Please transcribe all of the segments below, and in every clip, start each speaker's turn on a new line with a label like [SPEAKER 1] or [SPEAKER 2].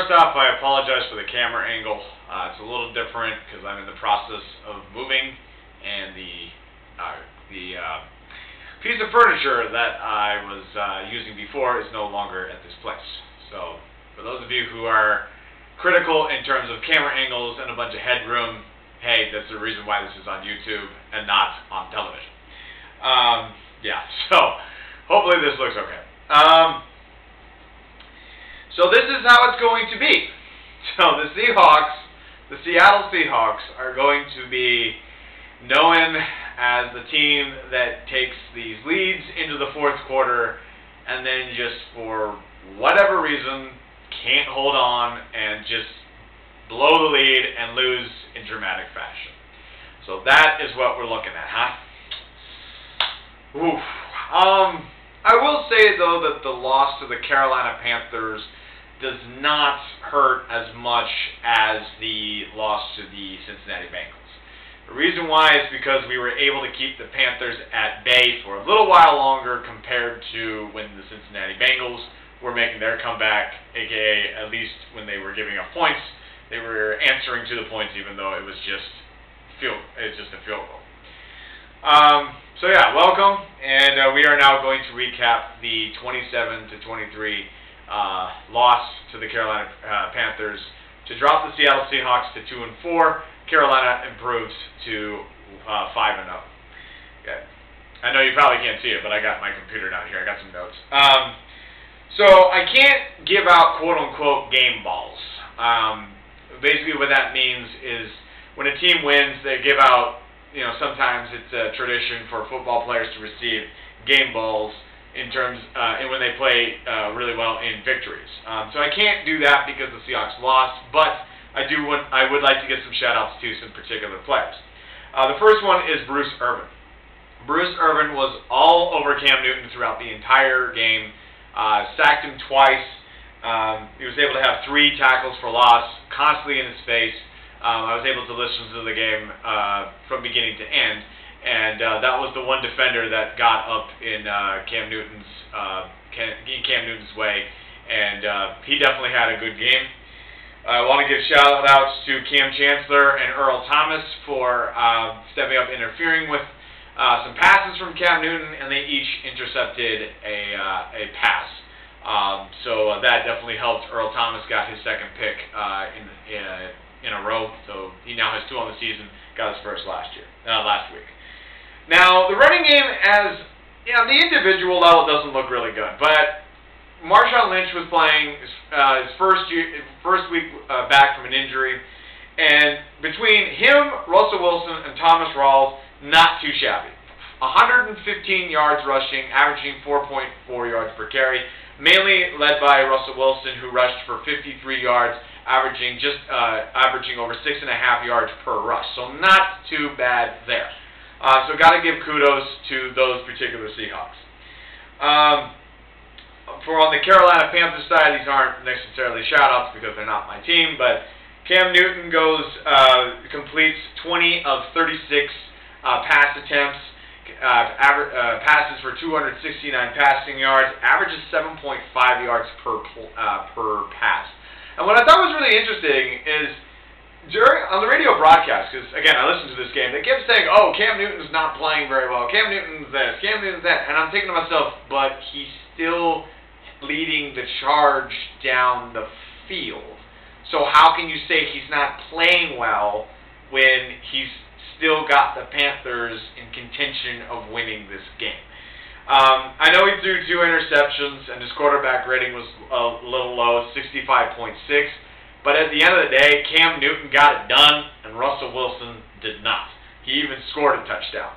[SPEAKER 1] first off, I apologize for the camera angle. It's a little different because I'm in the process of moving, and the piece of furniture that I was using before is no longer at this place. So, for those of you who are critical in terms of camera angles and a bunch of headroom, hey, that's the reason why this is on YouTube and not on television. Yeah, so hopefully this looks okay. So this is how it's going to be. So the Seattle Seahawks are going to be known as the team that takes these leads into the fourth quarter and then just for whatever reason can't hold on and just blow the lead and lose in dramatic fashion. So that is what we're looking at, huh? Oof. I will say, though, that the loss to the Carolina Panthers does not hurt as much as the loss to the Cincinnati Bengals. The reason why is because we were able to keep the Panthers at bay for a little while longer compared to when the Cincinnati Bengals were making their comeback, aka at least when they were giving up points, they were answering to the points even though it was just a field goal. So yeah, welcome, and we are now going to recap the 27-23 loss to the Carolina Panthers to drop the Seattle Seahawks to 2-4. Carolina improves to 5-0. Okay. I know you probably can't see it, but I got my computer down here. I got some notes. So I can't give out quote-unquote game balls. Basically what that means is when a team wins, they give out, sometimes it's a tradition for football players to receive game balls in terms, and when they play really well in victories. So I can't do that because the Seahawks lost, but I would like to give some shout-outs to some particular players. The first one is Bruce Irvin. Bruce Irvin was all over Cam Newton throughout the entire game, sacked him twice. He was able to have 3 tackles for loss, constantly in his face. I was able to listen to the game from beginning to end, and that was the one defender that got up in Cam Newton's way, and he definitely had a good game. I want to give shout-outs to Cam Chancellor and Earl Thomas for stepping up, interfering with some passes from Cam Newton, and they each intercepted a pass. So that definitely helped. Earl Thomas got his second pick in a row, so he now has 2 on the season. Got his first last week. Now the running game, as the individual level doesn't look really good, but Marshawn Lynch was playing his first week back from an injury, and between him, Russell Wilson, and Thomas Rawls, not too shabby. 115 yards rushing, averaging 4.4 yards per carry, mainly led by Russell Wilson, who rushed for 53 yards, averaging over 6.5 yards per rush. So not too bad there. So got to give kudos to those particular Seahawks. For on the Carolina Panthers side, these aren't necessarily shout-outs because they're not my team, but Cam Newton completes 20 of 36 pass attempts, passes for 269 passing yards, averages 7.5 yards per pass. And what I thought was really interesting is on the radio broadcast, because again I listened to this game, they kept saying, "Oh, Cam Newton's not playing very well. Cam Newton's this, Cam Newton's that," and I'm thinking to myself, but he's still leading the charge down the field. So how can you say he's not playing well when he's still got the Panthers in contention of winning this game? I know he threw 2 interceptions, and his quarterback rating was a little low, 65.6. But at the end of the day, Cam Newton got it done, and Russell Wilson did not. He even scored a touchdown.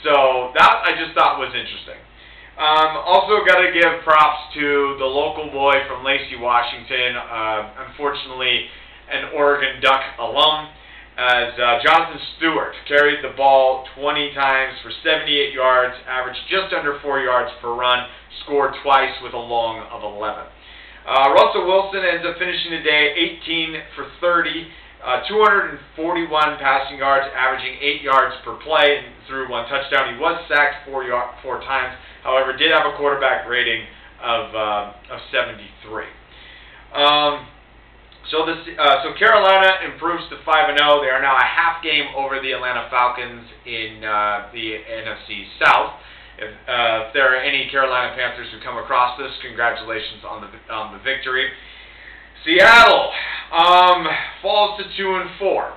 [SPEAKER 1] So that I just thought was interesting. Also got to give props to the local boy from Lacey, Washington, unfortunately an Oregon Duck alum, as Jonathan Stewart carried the ball 20 times for 78 yards, averaged just under 4 yards per run, scored twice with a long of 11. Russell Wilson ends up finishing the day 18 for 30, 241 passing yards, averaging 8 yards per play, and threw 1 touchdown. He was sacked 4 times, however, did have a quarterback rating of 73. So Carolina improves to 5-0. They are now a half game over the Atlanta Falcons in the NFC South. If there are any Carolina Panthers who come across this, congratulations on the victory. Seattle falls to 2-4,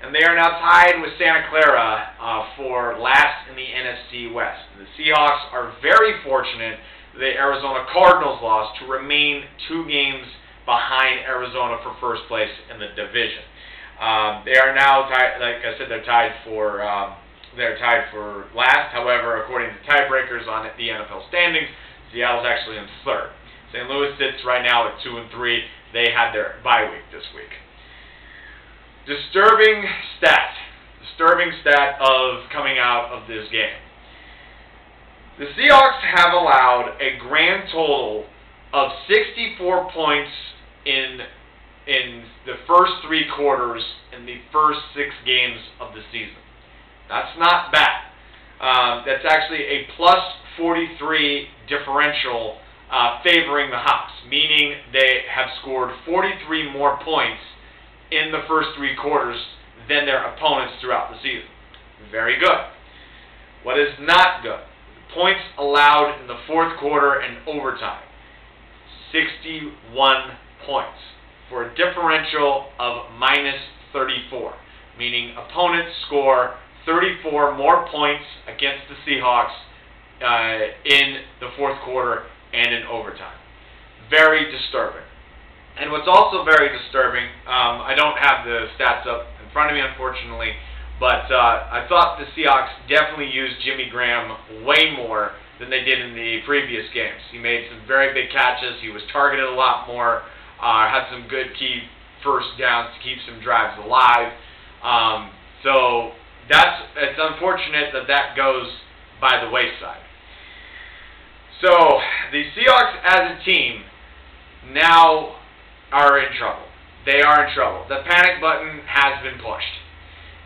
[SPEAKER 1] and they are now tied with Santa Clara for last in the NFC West. The Seahawks are very fortunate that the Arizona Cardinals lost to remain 2 games behind Arizona for first place in the division. They are now tied. Like I said, they're tied for last. However, according to tiebreakers on the NFL standings, Seattle's actually in third. St. Louis sits right now at 2-3. They had their bye week this week. Disturbing stat of coming out of this game. The Seahawks have allowed a grand total of 64 points in the first 3 quarters in the first 6 games of the season. That's not bad. That's actually a plus 43 differential favoring the Hawks, meaning they have scored 43 more points in the first 3 quarters than their opponents throughout the season. Very good. What is not good? Points allowed in the fourth quarter and overtime. 61 points for a differential of minus 34, meaning opponents score 34 more points against the Seahawks in the fourth quarter and in overtime. Very disturbing. And what's also very disturbing, I don't have the stats up in front of me, unfortunately, but I thought the Seahawks definitely used Jimmy Graham way more than they did in the previous games. He made some very big catches. He was targeted a lot more. Had some good key first downs to keep some drives alive. So it's unfortunate that goes by the wayside. So the Seahawks as a team now are in trouble. They are in trouble. The panic button has been pushed.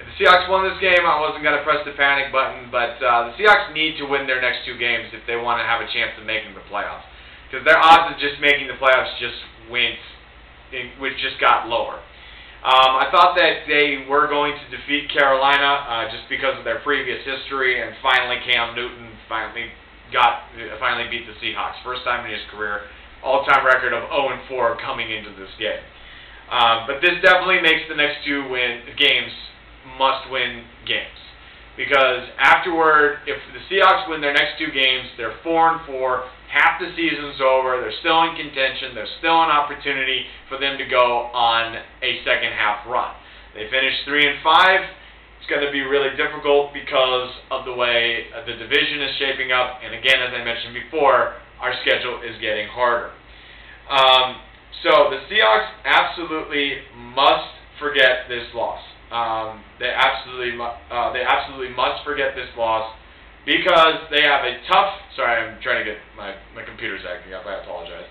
[SPEAKER 1] If the Seahawks won this game, I wasn't going to press the panic button, but the Seahawks need to win their next 2 games if they want to have a chance of making the playoffs. Because their odds of just making the playoffs just got lower. I thought that they were going to defeat Carolina just because of their previous history, and finally Cam Newton finally beat the Seahawks. First time in his career, all-time record of 0-4 coming into this game. But this definitely makes the next 2 games must-win games. Because afterward, if the Seahawks win their next 2 games, they're 4-4, half the season's over, they're still in contention, there's still an opportunity for them to go on a second-half run. They finish 3-5. It's going to be really difficult because of the way the division is shaping up, and again, as I mentioned before, our schedule is getting harder. So the Seahawks absolutely must forget this loss. They absolutely must forget this loss because they have a tough. Sorry, I'm trying to get my computer's acting up. I apologize.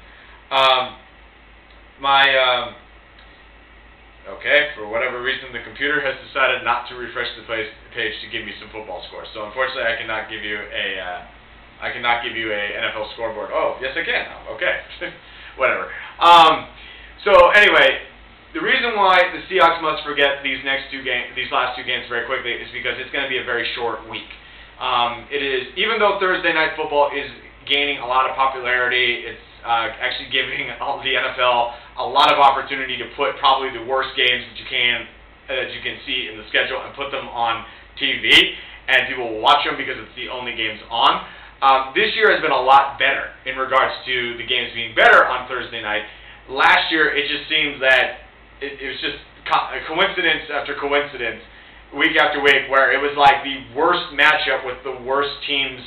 [SPEAKER 1] Okay, for whatever reason, the computer has decided not to refresh the page to give me some football scores. So unfortunately, I cannot give you a NFL scoreboard. Oh, yes, I can now. Okay, whatever. So anyway, the reason why the Seahawks must forget these last 2 games very quickly is because it's going to be a very short week. It is, even though Thursday Night Football is gaining a lot of popularity, it's actually giving the NFL a lot of opportunity to put probably the worst games that you can see in the schedule and put them on TV, and people will watch them because it's the only games on. This year has been a lot better in regards to the games being better on Thursday night. Last year, it just seems that it was just coincidence after coincidence, week after week, where it was like the worst matchup with the worst teams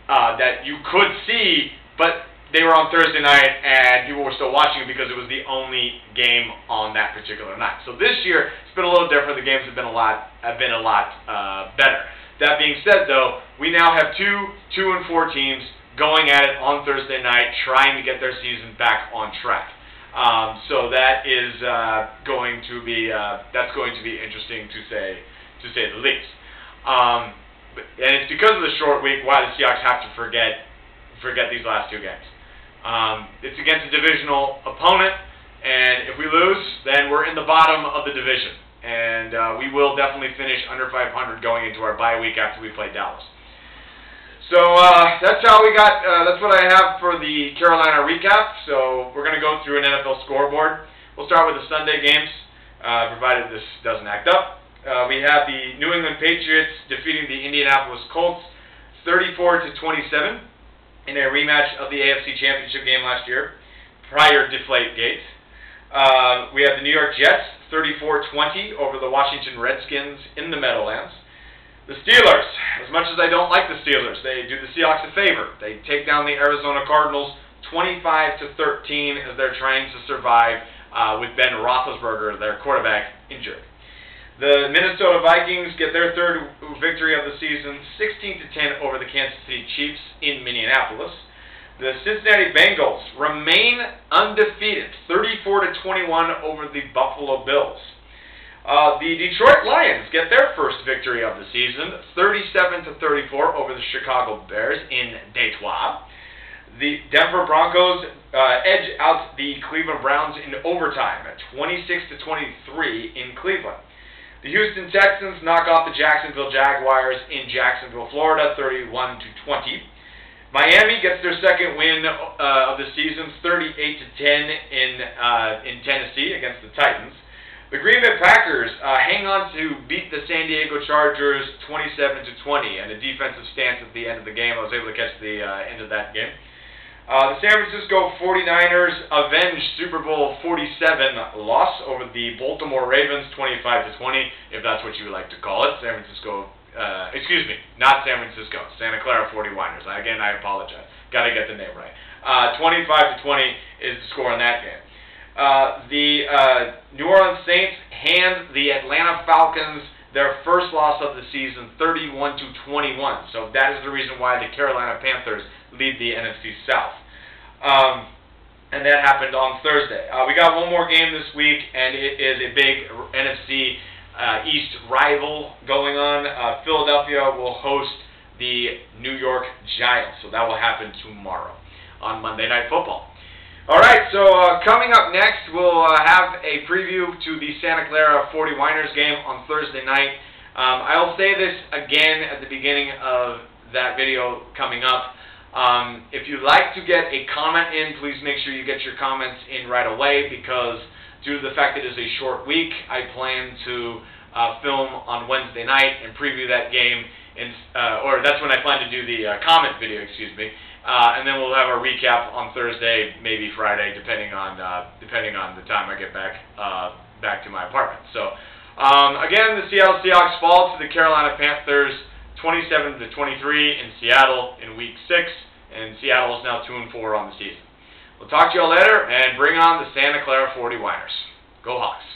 [SPEAKER 1] that you could see, but they were on Thursday night, and people were still watching it because it was the only game on that particular night. So this year, it's been a little different. The games have been a lot better. That being said, though, we now have 2 and 4 teams going at it on Thursday night, trying to get their season back on track. So that is going to be interesting to say the least. And it's because of the short week why the Seahawks have to forget these last 2 games. It's against a divisional opponent. And if we lose, then we're in the bottom of the division. And we will definitely finish under 500 going into our bye week after we play Dallas. So that's how we got. That's what I have for the Carolina recap. So we're going to go through an NFL scoreboard. We'll start with the Sunday games, provided this doesn't act up. We have the New England Patriots defeating the Indianapolis Colts 34-27 in a rematch of the AFC Championship game last year, prior Deflategate. We have the New York Jets 34-20 over the Washington Redskins in the Meadowlands. The Steelers, as much as I don't like the Steelers, they do the Seahawks a favor. They take down the Arizona Cardinals 25-13 as they're trying to survive with Ben Roethlisberger, their quarterback, injured. The Minnesota Vikings get their third victory of the season, 16-10 over the Kansas City Chiefs in Minneapolis. The Cincinnati Bengals remain undefeated, 34-21 over the Buffalo Bills. The Detroit Lions get their first victory of the season, 37-34 over the Chicago Bears in Detroit. The Denver Broncos edge out the Cleveland Browns in overtime at 26-23 in Cleveland. The Houston Texans knock off the Jacksonville Jaguars in Jacksonville, Florida, 31-20. Miami gets their second win of the season, 38-10 in Tennessee against the Titans. The Green Bay Packers hang on to beat the San Diego Chargers 27-20, and a defensive stance at the end of the game. I was able to catch the end of that game. The San Francisco 49ers avenge Super Bowl 47 loss over the Baltimore Ravens 25-20, if that's what you would like to call it. San Francisco, not San Francisco, Santa Clara 49ers. Again, I apologize. Got to get the name right. 25-20 is the score in that game. The New Orleans Saints hand the Atlanta Falcons their first loss of the season, 31-21. So that is the reason why the Carolina Panthers lead the NFC South. And that happened on Thursday. We got one more game this week, and it is a big NFC East rival going on. Philadelphia will host the New York Giants. So that will happen tomorrow on Monday Night Football. All right, so coming up next, we'll have a preview to the Santa Clara 49ers game on Thursday night. I'll say this again at the beginning of that video coming up. If you'd like to get a comment in, please make sure you get your comments in right away, because due to the fact that it is a short week, I plan to film on Wednesday night and preview that game, or that's when I plan to do the comment video, and then we'll have a recap on Thursday, maybe Friday, depending on the time I get back to my apartment. So, again, the Seattle Seahawks fall to the Carolina Panthers, 27-23 in Seattle in Week 6, and Seattle is now 2-4 on the season. We'll talk to you all later, and bring on the Santa Clara 49ers. Go Hawks!